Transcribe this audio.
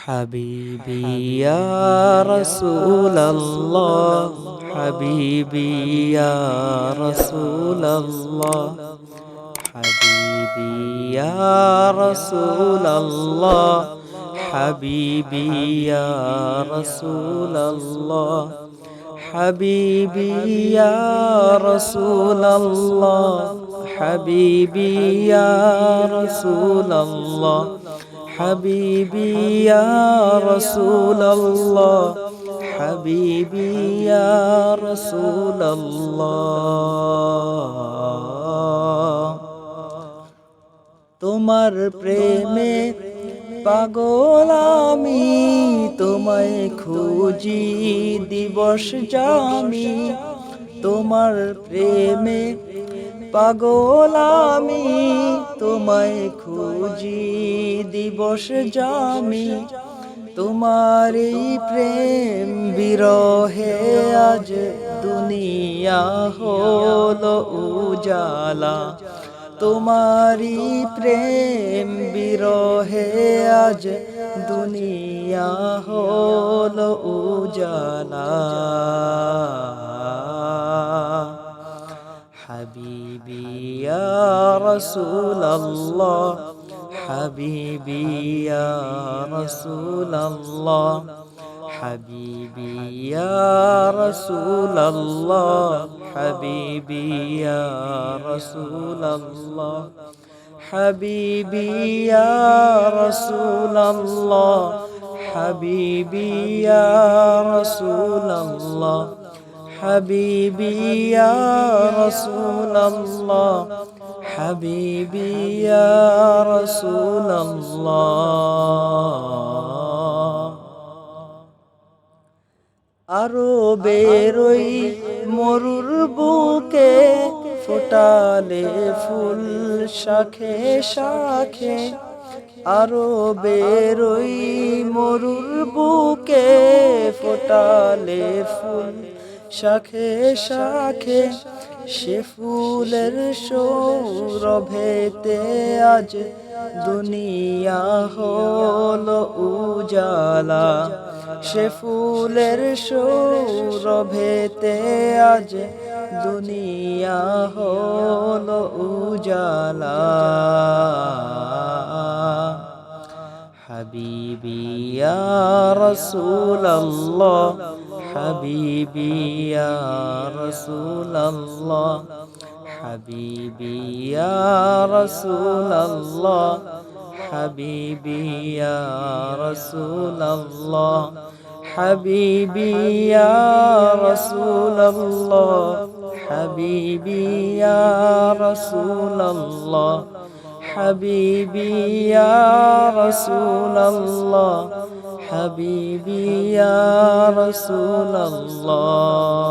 حبيبي يا رسول الله، حبيبي يا رسول الله، حبيبي يا رسول الله، حبيبي يا رسول الله، حبيبي يا رسول الله، حبيبي يا رسول الله، حبيبي يا رسول الله، حبيبي يا رسول الله। তোমার প্রেমে পাগল আমি, তোমায় খুঁজি দিবস জামি। তোমার প্রেমে পাগল আমি, তোমায় খুঁজি দিবস জামি। তোমার এই প্রেম বিরহে আজ দুনিয়া হলো উজালা। তোমারি প্রেম বিরহে আজ দুনিয়া হলো উজালা। حبيبي يا رسول الله، حبيبي يا رسول الله، حبيبي يا رسول الله، حبيبي يا رسول الله، حبيبي يا رسول الله، حبيبي يا رسول الله، حبيبي يا رسول الله، حبيبي يا رسول الله। আরো বেরোই মরুর বুকে, ফোটালে ফুল শাখে শাখে। আরো বেরোই মরুর বুকে, ফোটালে ফুল শাখে শাখে। সে ফুলের সৌরভেতে আজ দুনিয়া হলো উজালা। সে ফুলের সৌরভেতে আজ দুনিয়া হলো উজালা। حبيبي يا رسول الله، حبيبي يا رسول الله، حبيبي يا رسول الله، حبيبي يا رسول الله، حبيبي يا رسول الله، حبيبي يا رسول الله، حبيبي يا رسول الله، حبيبي يا رسول الله।